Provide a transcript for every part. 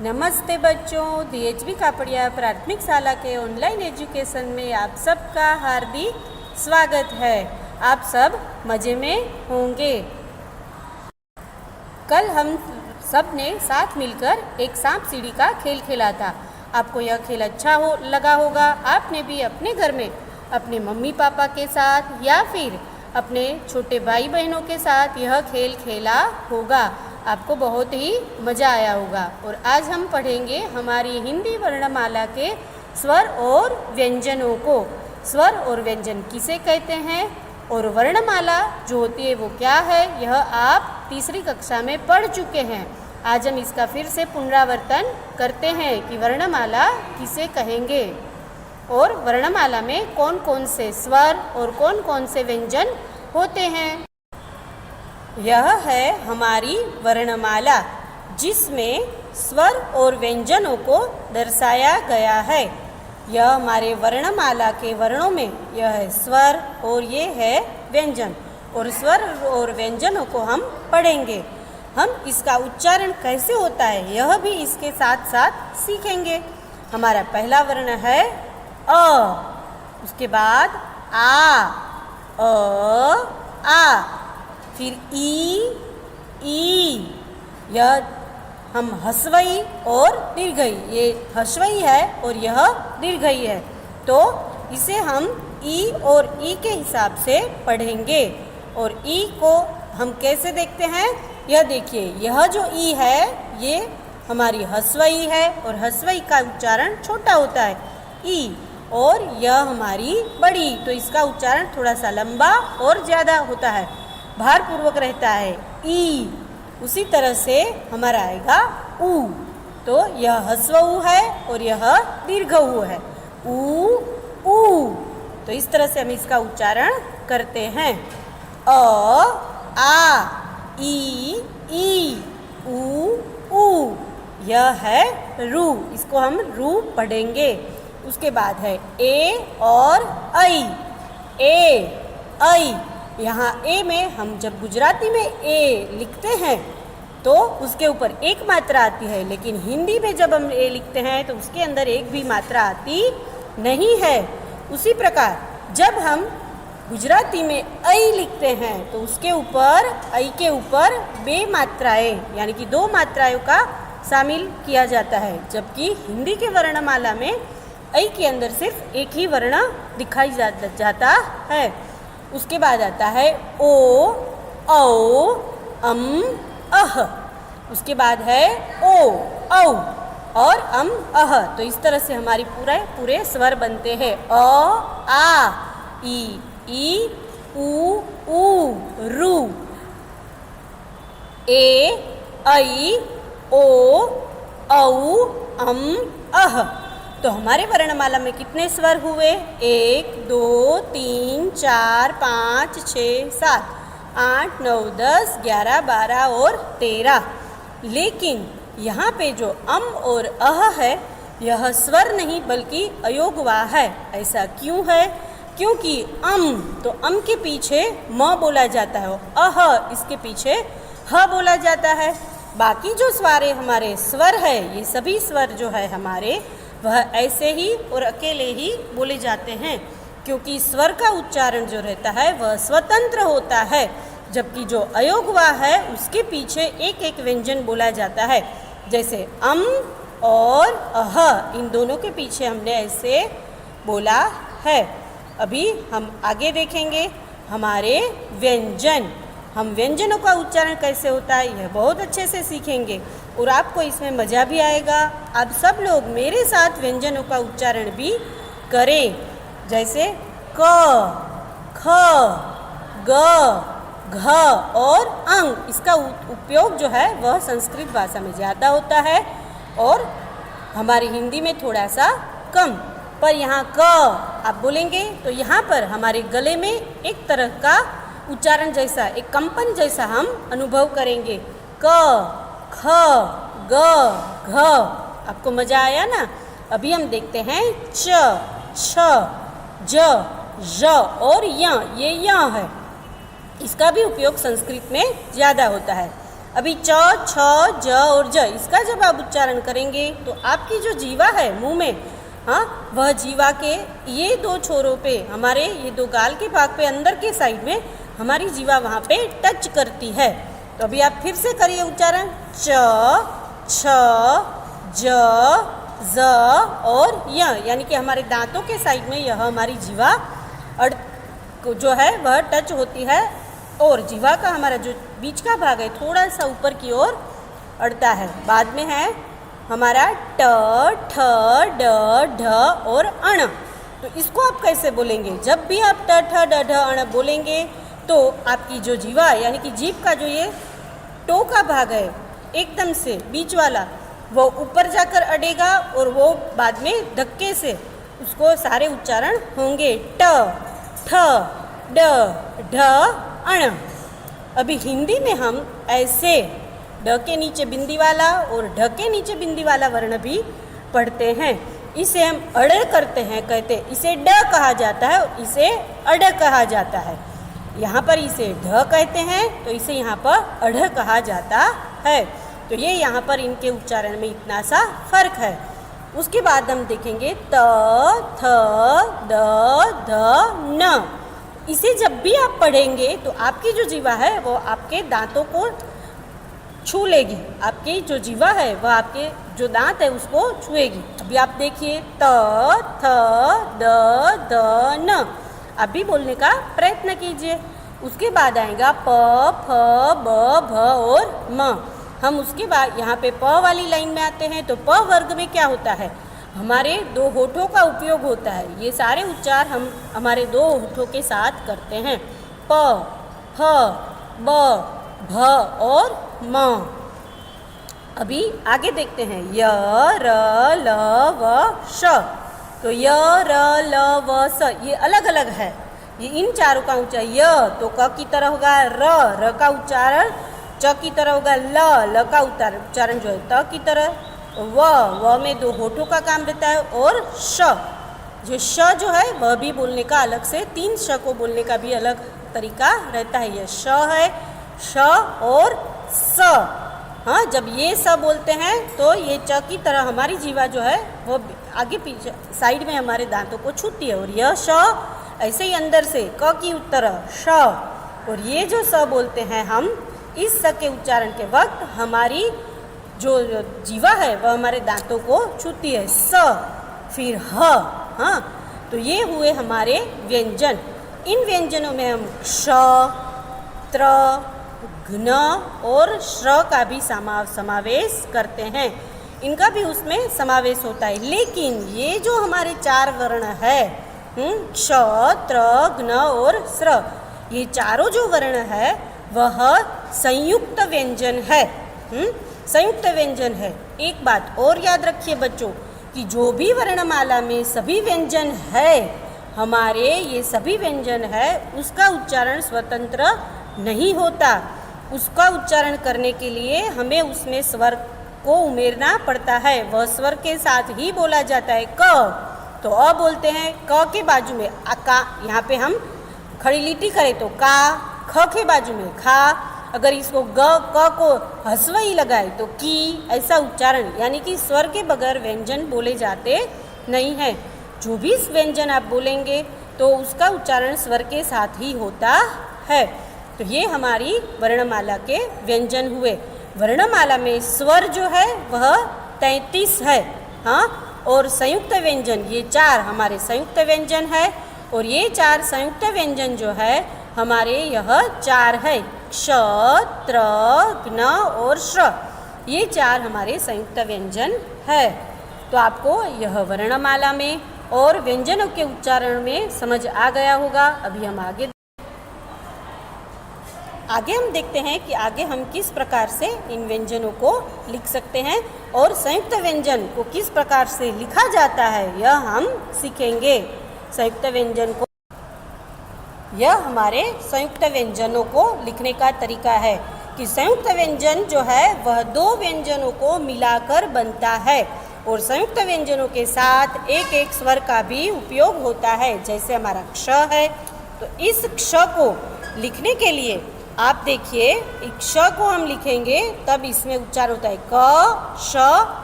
नमस्ते बच्चों, DHV कापड़िया प्राथमिक शाला के ऑनलाइन एजुकेशन में आप सबका हार्दिक स्वागत है। आप सब मज़े में होंगे। कल हम सब ने साथ मिलकर एक सांप सीढ़ी का खेल खेला था। आपको यह खेल अच्छा लगा होगा। आपने भी अपने घर में अपने मम्मी पापा के साथ या फिर अपने छोटे भाई बहनों के साथ यह खेल खेला होगा। आपको बहुत ही मज़ा आया होगा। और आज हम पढ़ेंगे हमारी हिंदी वर्णमाला के स्वर और व्यंजनों को। स्वर और व्यंजन किसे कहते हैं और वर्णमाला जो होती है वो क्या है, यह आप तीसरी कक्षा में पढ़ चुके हैं। आज हम इसका फिर से पुनरावर्तन करते हैं कि वर्णमाला किसे कहेंगे और वर्णमाला में कौन कौन से स्वर और कौन कौन से व्यंजन होते हैं। यह है हमारी वर्णमाला जिसमें स्वर और व्यंजनों को दर्शाया गया है। यह हमारे वर्णमाला के वर्णों में यह है स्वर और ये है व्यंजन, और स्वर और व्यंजनों को हम पढ़ेंगे। हम इसका उच्चारण कैसे होता है यह भी इसके साथ साथ सीखेंगे। हमारा पहला वर्ण है अ, उसके बाद आ, फिर ई, यह हम हस्वई और दीर्घई, ये हस्वई है और यह दीर्घई है, तो इसे हम ई और ई के हिसाब से पढ़ेंगे। और ई को हम कैसे देखते हैं, यह देखिए, यह जो ई है ये हमारी हस्वई है और हस्वई का उच्चारण छोटा होता है ई, और यह हमारी बड़ी, तो इसका उच्चारण थोड़ा सा लंबा और ज़्यादा होता है, भारपूर्वक रहता है ई। उसी तरह से हमारा आएगा ऊ, तो यह ह्रस्व ऊ है और यह दीर्घ ऊ है, ऊ। तो इस तरह से हम इसका उच्चारण करते हैं। अ, आ, ई, ऊ, यह है रू, इसको हम रू पढ़ेंगे। उसके बाद है ए और ऐ। यहाँ ए में हम जब गुजराती में ए लिखते हैं तो उसके ऊपर एक मात्रा आती है, लेकिन हिंदी में जब हम ए लिखते हैं तो उसके अंदर एक भी मात्रा आती नहीं है। उसी प्रकार जब हम गुजराती में ऐ लिखते हैं तो उसके ऊपर ऐ के ऊपर बे मात्राएं यानी कि दो मात्राओं का शामिल किया जाता है, जबकि हिंदी के वर्णमाला में ऐ के अंदर सिर्फ एक ही वर्ण दिखाई जाता है। उसके बाद आता है ओ, औ, अह। उसके बाद है ओ, औ और अह। तो इस तरह से हमारी पूरे स्वर बनते हैं। अ, आ, ई, ऊ, रू, ए, ऐ, ओ, औ, अह। तो हमारे वर्णमाला में कितने स्वर हुए? 1, 2, 3, 4, 5, 6, 7, 8, 9, 10, 11, 12 और 13। लेकिन यहाँ पे जो और अह है यह स्वर नहीं बल्कि अयोगवा है। ऐसा क्यों है? क्योंकि तो के पीछे म बोला जाता है, अह इसके पीछे ह बोला जाता है। बाकी जो सारे हमारे स्वर है, ये सभी स्वर जो है हमारे वह ऐसे ही और अकेले ही बोले जाते हैं, क्योंकि स्वर का उच्चारण जो रहता है वह स्वतंत्र होता है, जबकि जो अयोगवा है उसके पीछे एक एक व्यंजन बोला जाता है। जैसे और अह, इन दोनों के पीछे हमने ऐसे बोला है। अभी हम आगे देखेंगे हमारे व्यंजन। हम व्यंजनों का उच्चारण कैसे होता है यह बहुत अच्छे से सीखेंगे और आपको इसमें मज़ा भी आएगा। आप सब लोग मेरे साथ व्यंजनों का उच्चारण भी करें, जैसे क, ख, ग, घ और अंग। इसका उपयोग जो है वह संस्कृत भाषा में ज़्यादा होता है और हमारी हिंदी में थोड़ा सा कम। पर यहाँ क आप बोलेंगे तो यहाँ पर हमारे गले में एक तरह का उच्चारण जैसा, एक कंपन जैसा हम अनुभव करेंगे। क, ख, ग, घ। आपको मज़ा आया ना? अभी हम देखते हैं च, छ, ज, ž और य। ये य है, इसका भी उपयोग संस्कृत में ज़्यादा होता है। अभी च, छ, ज और ज, इसका जब आप उच्चारण करेंगे तो आपकी जो जीवा है मुंह में, हाँ, वह जीवा के ये दो छोरों पे, हमारे ये दो गाल के भाग पे अंदर के साइड में हमारी जीवा वहाँ पे टच करती है। तो अभी आप फिर से करिए उच्चारण, च, छ, ज, ज और य, यानी कि हमारे दांतों के साइड में यह हमारी जीवा जो है वह टच होती है और जीवा का हमारा जो बीच का भाग है थोड़ा सा ऊपर की ओर अड़ता है। बाद में है हमारा ट, ठ, ड, ढ और अण। तो इसको आप कैसे बोलेंगे? जब भी आप ट, ठ, ड, ढ, अण बोलेंगे तो आपकी जो जीवा यानी कि जीभ का जो ये टो का भाग है एकदम से बीच वाला, वो ऊपर जाकर अड़ेगा और वो बाद में धक्के से उसको सारे उच्चारण होंगे, ट, ठ, ड, ढ, अण। अभी हिंदी में हम ऐसे ड के नीचे बिंदी वाला और ढ के नीचे बिंदी वाला वर्ण भी पढ़ते हैं। इसे हम अड़ करते हैं, कहते इसे ड कहा जाता है और इसे अड़ कहा जाता है। यहाँ पर इसे ढ कहते हैं तो इसे यहाँ पर अढ़ कहा जाता है। तो ये यहाँ पर इनके उच्चारण में इतना सा फर्क है। उसके बाद हम देखेंगे त, थ, द, ध, न। इसे जब भी आप पढ़ेंगे तो आपकी जो जीवा है वो आपके दांतों को छू लेगी, आपकी जो जीवा है वह आपके जो दांत है उसको छुएगी। अभी आप देखिए त, थ, द, ध, न। अभी बोलने का प्रयत्न कीजिए। उसके बाद आएगा प, फ, ब, भ और म। हम उसके बाद यहाँ पे प वाली लाइन में आते हैं तो प वर्ग में क्या होता है? हमारे दो होठों का उपयोग होता है। ये सारे उच्चार हम हमारे दो होठों के साथ करते हैं, प, फ, ब, भ और म। अभी आगे देखते हैं य, र, ल, व, श। तो य, र, ल, व, स ये अलग अलग है। ये इन चारों का उच्चारण, य तो क की तरह होगा, र का उच्चारण च की तरह होगा, ल का उच्चारण जो है त की तरह, व में दो होठों का काम रहता है और श जो है वह भी बोलने का अलग से, तीन श को बोलने का भी अलग तरीका रहता है। यह श है, श और स। हाँ, जब ये स बोलते हैं तो ये च की तरह हमारी जीवा जो है वो आगे पीछे साइड में हमारे दांतों को छूती है। और यह श ऐसे ही अंदर से क की तरह श। और ये जो स बोलते हैं हम, इस स के उच्चारण के वक्त हमारी जो जीवा है वह हमारे दांतों को छूती है। स, फिर ह। हाँ, तो ये हुए हमारे व्यंजन। इन व्यंजनों में हम क्ष, त्र, घ्न और श्र का भी समावेश करते हैं। इनका भी उसमें समावेश होता है। लेकिन ये जो हमारे चार वर्ण है, क्ष, त्र, घ्न और श्र, ये चारों जो वर्ण है वह संयुक्त व्यंजन है। संयुक्त व्यंजन है। एक बात और याद रखिए बच्चों कि जो भी वर्णमाला में सभी व्यंजन है, हमारे ये सभी व्यंजन है, उसका उच्चारण स्वतंत्र नहीं होता। उसका उच्चारण करने के लिए हमें उसमें स्वर को उमेरना पड़ता है। वह स्वर के साथ ही बोला जाता है। क तो अ बोलते हैं, क के बाजू में का, यहाँ पे हम खड़ी लिट्टी करें तो का, ख के बाजू में खा, अगर इसको ग, क को हस्वई लगाए तो की, ऐसा उच्चारण, यानी कि स्वर के बगैर व्यंजन बोले जाते नहीं हैं। जो भी व्यंजन आप बोलेंगे तो उसका उच्चारण स्वर के साथ ही होता है। तो ये हमारी वर्णमाला के व्यंजन हुए। वर्णमाला में स्वर जो है वह 33 है। हाँ, और संयुक्त व्यंजन ये चार हमारे संयुक्त व्यंजन है। और ये चार संयुक्त व्यंजन जो है हमारे यह चार है, क्ष, त्र, घ्न और श्र। ये चार हमारे संयुक्त व्यंजन है। तो आपको यह वर्णमाला में और व्यंजनों के उच्चारण में समझ आ गया होगा। अभी हम आगे हम देखते हैं कि आगे हम किस प्रकार से इन व्यंजनों को लिख सकते हैं और संयुक्त व्यंजन को किस प्रकार से लिखा जाता है, यह हम सीखेंगे। संयुक्त व्यंजन को, यह हमारे संयुक्त व्यंजनों को लिखने का तरीका है कि संयुक्त व्यंजन जो है वह दो व्यंजनों को मिलाकर बनता है और संयुक्त व्यंजनों के साथ एक एक स्वर का भी उपयोग होता है। जैसे हमारा क्ष है तो इस क्ष को लिखने के लिए आप देखिए, एक श को हम लिखेंगे तब इसमें उच्चार होता है क, श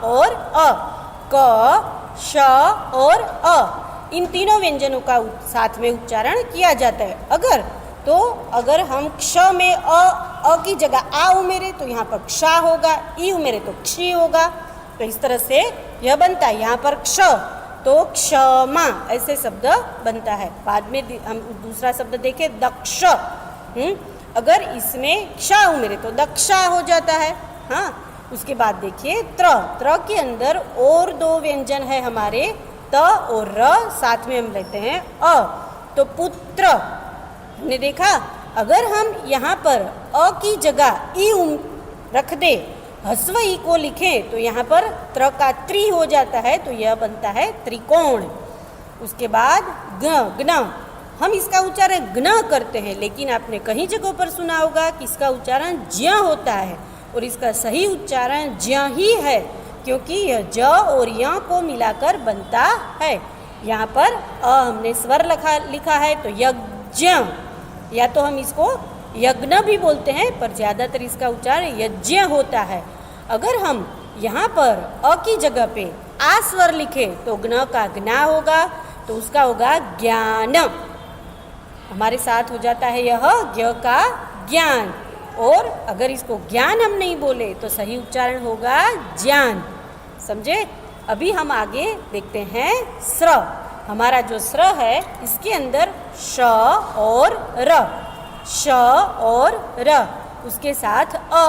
और अ। क, श और अ, इन तीनों व्यंजनों का साथ में उच्चारण किया जाता है। अगर हम क्ष में अ की जगह आ उमेरे तो यहाँ परक्षा होगा, ई उमेरे तो क्षी होगा। तो इस तरह से यह बनता है। यहाँ पर क्ष तो क्षमा ऐसे शब्द बनता है। बाद में हम दूसरा शब्द देखें दक्ष। अगर इसमेंक्षा उमेरे तो दक्षा हो जाता है। हाँ, उसके बाद देखिए त्र के अंदर और दो व्यंजन है हमारे, त और र, साथ में हम लेते हैं अ। तो पुत्र हमने देखा, अगर हम यहाँ पर अ की जगह ई रख दे, ह्रस्व ई को लिखें तो यहाँ पर त्र का त्रि हो जाता है, तो यह बनता है त्रिकोण। उसके बाद ग्न, हम इसका उच्चारण ग्न करते हैं, लेकिन आपने कहीं जगहों पर सुना होगा कि इसका उच्चारण ज्य होता है, और इसका सही उच्चारण ज्य ही है, क्योंकि यह ज और य को मिलाकर बनता है। यहाँ पर अ हमने स्वर लिखा है तो यज्ञ, या तो हम इसको यज्ञ भी बोलते हैं, पर ज़्यादातर इसका उच्चारण यज्ञ होता है। अगर हम यहाँ पर अ की जगह पे आ स्वर लिखें तो ग्न का ग्ना होगा, तो उसका होगा ज्ञान। हमारे साथ हो जाता है यह ज्ञ का ज्ञान। और अगर इसको ज्ञान हम नहीं बोले तो सही उच्चारण होगा ज्ञान। समझे? अभी हम आगे देखते हैं स्र। हमारा जो स्र है इसके अंदर श और र, श और र, उसके साथ अ।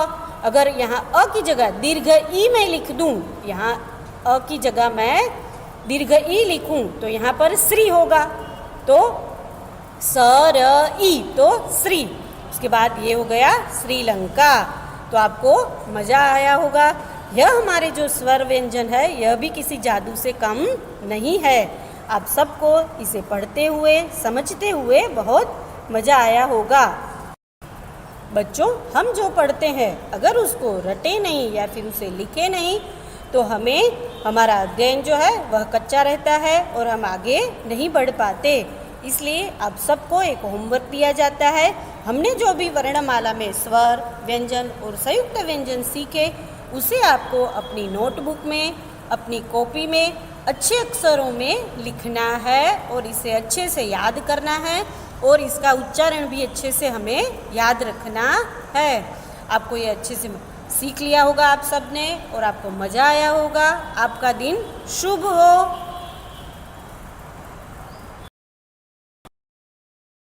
अगर यहाँ अ की जगह दीर्घ ई मैं लिख दूँ, यहाँ अ की जगह मैं दीर्घ ई लिखूँ तो यहाँ पर श्री होगा, तो स र ई तो श्री। उसके बाद ये हो गया श्रीलंका। तो आपको मज़ा आया होगा। यह हमारे जो स्वर व्यंजन है यह भी किसी जादू से कम नहीं है। आप सबको इसे पढ़ते हुए समझते हुए बहुत मज़ा आया होगा। बच्चों, हम जो पढ़ते हैं अगर उसको रटे नहीं या फिर उसे लिखे नहीं तो हमारा अध्ययन जो है वह कच्चा रहता है और हम आगे नहीं बढ़ पाते। इसलिए आप सबको एक होमवर्क दिया जाता है। हमने जो भी वर्णमाला में स्वर, व्यंजन और संयुक्त व्यंजन सीखे उसे आपको अपनी नोटबुक में, अपनी कॉपी में अच्छे अक्षरों में लिखना है और इसे अच्छे से याद करना है, और इसका उच्चारण भी अच्छे से हमें याद रखना है। आपको ये अच्छे से सीख लिया होगा आप सबने और आपको मज़ा आया होगा। आपका दिन शुभ हो।